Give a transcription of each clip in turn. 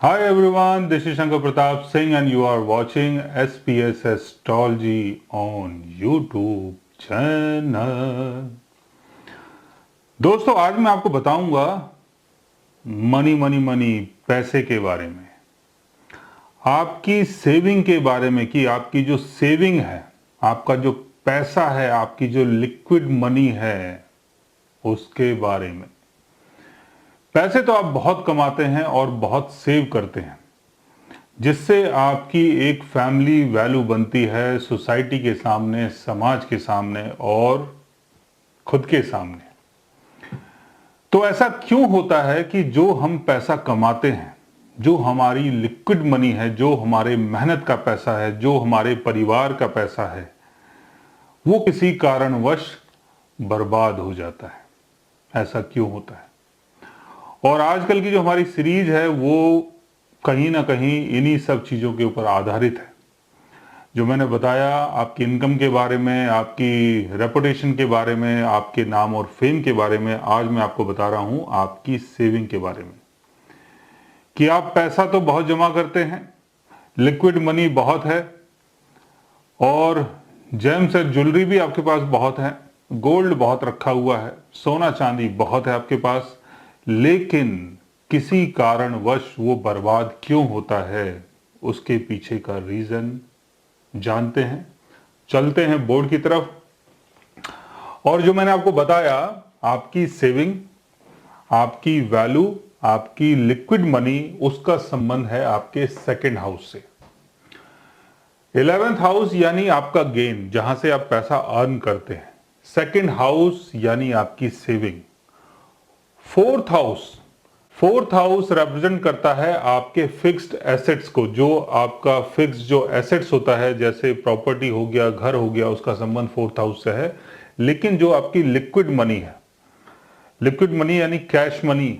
Hi everyone, this is Shankar Pratap Singh and you are watching SPS Astrology on YouTube channel। दोस्तों आज मैं आपको बताऊंगा money money money पैसे के बारे में, आपकी सेविंग के बारे में कि आपकी जो सेविंग है, आपका जो पैसा है, आपकी जो लिक्विड मनी है उसके बारे में। पैसे तो आप बहुत कमाते हैं और बहुत सेव करते हैं, जिससे आपकी एक फैमिली वैल्यू बनती है सोसाइटी के सामने, समाज के सामने और खुद के सामने। तो ऐसा क्यों होता है कि जो हम पैसा कमाते हैं, जो हमारी लिक्विड मनी है, जो हमारे मेहनत का पैसा है, जो हमारे परिवार का पैसा है, वो किसी कारणवश बर्बाद हो जाता है। ऐसा क्यों होता है? और आजकल की जो हमारी सीरीज है वो कहीं ना कहीं इन्हीं सब चीज़ों के ऊपर आधारित है। जो मैंने बताया आपकी इनकम के बारे में, आपकी रेपुटेशन के बारे में, आपके नाम और फेम के बारे में, आज मैं आपको बता रहा हूं आपकी सेविंग के बारे में कि आप पैसा तो बहुत जमा करते हैं, लिक्विड मनी बहुत है और जेम्स और ज्वेलरी भी आपके पास बहुत है, गोल्ड बहुत रखा हुआ है, सोना चांदी बहुत है आपके पास, लेकिन किसी कारणवश वो बर्बाद क्यों होता है, उसके पीछे का रीजन जानते हैं। चलते हैं बोर्ड की तरफ। और जो मैंने आपको बताया, आपकी सेविंग, आपकी वैल्यू, आपकी लिक्विड मनी, उसका संबंध है आपके सेकंड हाउस से। 11th हाउस यानी आपका गेन, जहां से आप पैसा अर्न करते हैं। सेकंड हाउस यानी आपकी सेविंग। फोर्थ हाउस रिप्रेजेंट करता है आपके फिक्स्ड एसेट्स को। जो आपका फिक्स जो एसेट्स होता है, जैसे प्रॉपर्टी हो गया, घर हो गया, उसका संबंध फोर्थ हाउस से है। लेकिन जो आपकी लिक्विड मनी है, लिक्विड मनी यानी कैश मनी,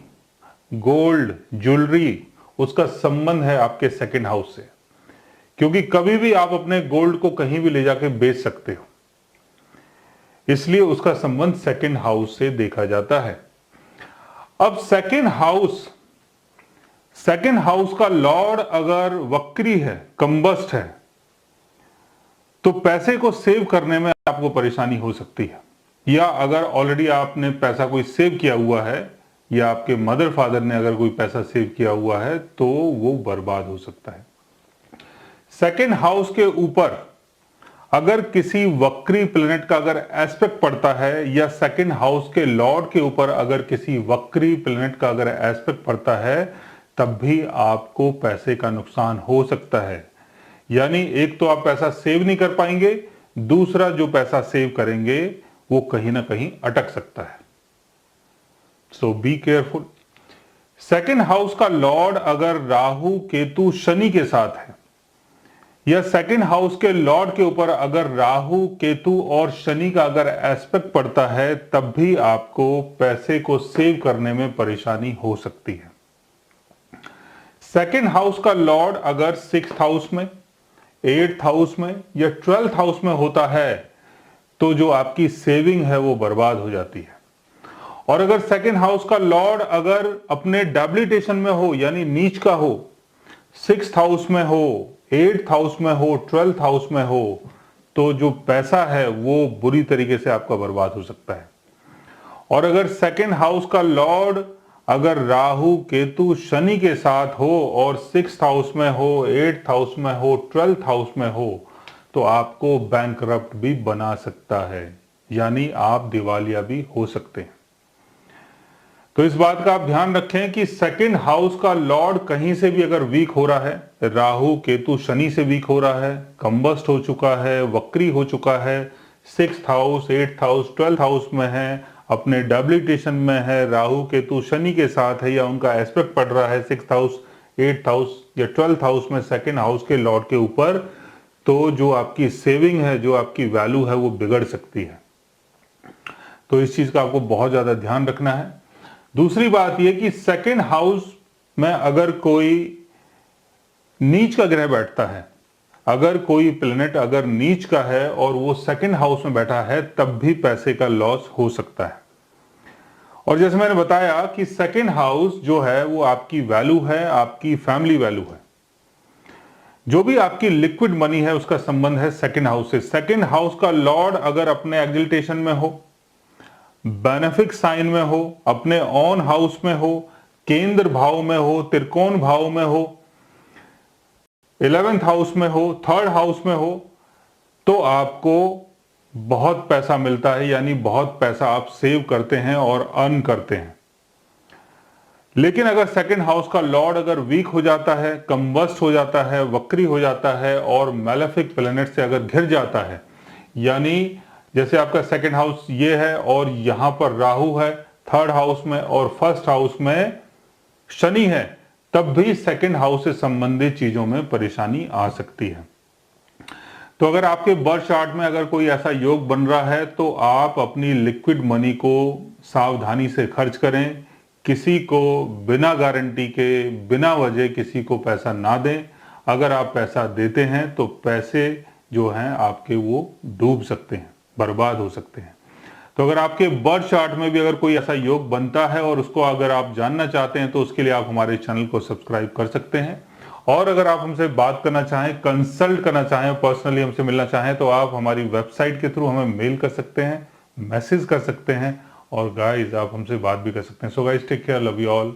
गोल्ड, ज्वेलरी, उसका संबंध है आपके सेकंड हाउस से। क्योंकि कभी भी आप अपने गोल्ड को कहीं भी ले जाके बेच सकते हो, इसलिए उसका संबंध सेकंड हाउस से देखा जाता है। अब सेकंड हाउस का लॉर्ड अगर वक्री है, कंबस्ट है, तो पैसे को सेव करने में आपको परेशानी हो सकती है। या अगर ऑलरेडी आपने पैसा कोई सेव किया हुआ है, या आपके मदर फादर ने अगर कोई पैसा सेव किया हुआ है, तो वो बर्बाद हो सकता है। सेकंड हाउस के ऊपर अगर किसी वक्री प्लेनेट का अगर एस्पेक्ट पड़ता है, या सेकंड हाउस के लॉर्ड के ऊपर अगर किसी वक्री प्लेनेट का अगर एस्पेक्ट पड़ता है, तब भी आपको पैसे का नुकसान हो सकता है। यानी एक तो आप पैसा सेव नहीं कर पाएंगे, दूसरा जो पैसा सेव करेंगे वो कहीं ना कहीं अटक सकता है। सो बी केयरफुल। सेकंड हाउस का लॉर्ड अगर राहु, केतु, शनि के साथ है, या सेकंड हाउस के लॉर्ड के ऊपर अगर राहु, केतु और शनि का अगर एस्पेक्ट पड़ता है, तब भी आपको पैसे को सेव करने में परेशानी हो सकती है। सेकंड हाउस का लॉर्ड अगर 6th हाउस में, 8th हाउस में या 12th हाउस में होता है, तो जो आपकी सेविंग है वो बर्बाद हो जाती है। और अगर सेकंड हाउस का लॉर्ड अगर अपने डेबिलिटेशन में हो, यानी नीच का हो, 6th हाउस में हो, 8th हाउस में हो, 12th हाउस में हो, तो जो पैसा है वो बुरी तरीके से आपका बर्बाद हो सकता है। और अगर सेकंड हाउस का लॉर्ड अगर राहु, केतु, शनि के साथ हो और 6th हाउस में हो, 8th हाउस में हो, 12th हाउस में हो, तो आपको बैंकरप्ट भी बना सकता है, यानी आप दिवालिया भी हो सकते हैं। तो इस बात का आप ध्यान रखें कि सेकंड हाउस का लॉर्ड कहीं से भी अगर वीक हो रहा है, राहु, केतु, शनि से वीक हो रहा है, कंबस्ट हो चुका है, वक्री हो चुका है, 6th house, 8th house, 12th house में है, अपने डेबिलिटेशन में है, राहु, केतु, शनि के साथ है, या उनका एस्पेक्ट पड़ रहा है 6th हाउस, 8th हाउस या 12th हाउस में सेकंड हाउस के लॉर्ड के ऊपर, तो जो आपकी सेविंग है, जो आपकी वैल्यू है, वो बिगड़ सकती है। तो इस चीज का आपको बहुत ज्यादा ध्यान रखना है। दूसरी बात यह कि सेकंड हाउस में अगर कोई नीच का ग्रह बैठता है, अगर कोई प्लेनेट अगर नीच का है और वो सेकंड हाउस में बैठा है, तब भी पैसे का लॉस हो सकता है। और जैसे मैंने बताया कि सेकंड हाउस जो है वो आपकी वैल्यू है, आपकी फैमिली वैल्यू है। जो भी आपकी लिक्विड मनी है उसका संबंध है सेकंड हाउस से। सेकंड हाउस का लॉर्ड अगर अपने एक्सिलटेशन में हो, बेनिफिक साइन में हो, अपने ऑन हाउस में हो, केंद्र भाव में हो, त्रिकोण भाव में हो, 11th हाउस में हो, 3rd हाउस में हो, तो आपको बहुत पैसा मिलता है, यानी बहुत पैसा आप सेव करते हैं और अर्न करते हैं। लेकिन अगर सेकंड हाउस का लॉर्ड अगर वीक हो जाता है, कंबस्ट हो जाता है, वक्री हो जाता है और मैलेफिक प्लैनेट से अगर घिर जाता है, यानी जैसे आपका सेकंड हाउस ये है और यहां पर राहु है 3rd हाउस में और 1st हाउस में शनि है, तब भी सेकंड हाउस से संबंधित चीजों में परेशानी आ सकती है। तो अगर आपके बर्थ चार्ट में अगर कोई ऐसा योग बन रहा है तो आप अपनी लिक्विड मनी को सावधानी से खर्च करें। किसी को बिना गारंटी के, बिना वजह किसी को पैसा ना दें। अगर आप पैसा देते हैं तो पैसे जो हैं आपके वो डूब सकते हैं, बर्बाद हो सकते हैं। तो अगर आपके बर्थ चार्ट में भी अगर कोई ऐसा योग बनता है और उसको अगर आप जानना चाहते हैं तो उसके लिए आप हमारे चैनल को सब्सक्राइब कर सकते हैं। और अगर आप हमसे बात करना चाहें, कंसल्ट करना चाहें, पर्सनली हमसे मिलना चाहें तो आप हमारी वेबसाइट के थ्रू हमें मेल कर सकते हैं, मैसेज कर सकते हैं और गाइस आप हमसे बात भी कर सकते हैं। So guys take care, love you all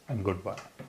and good bye.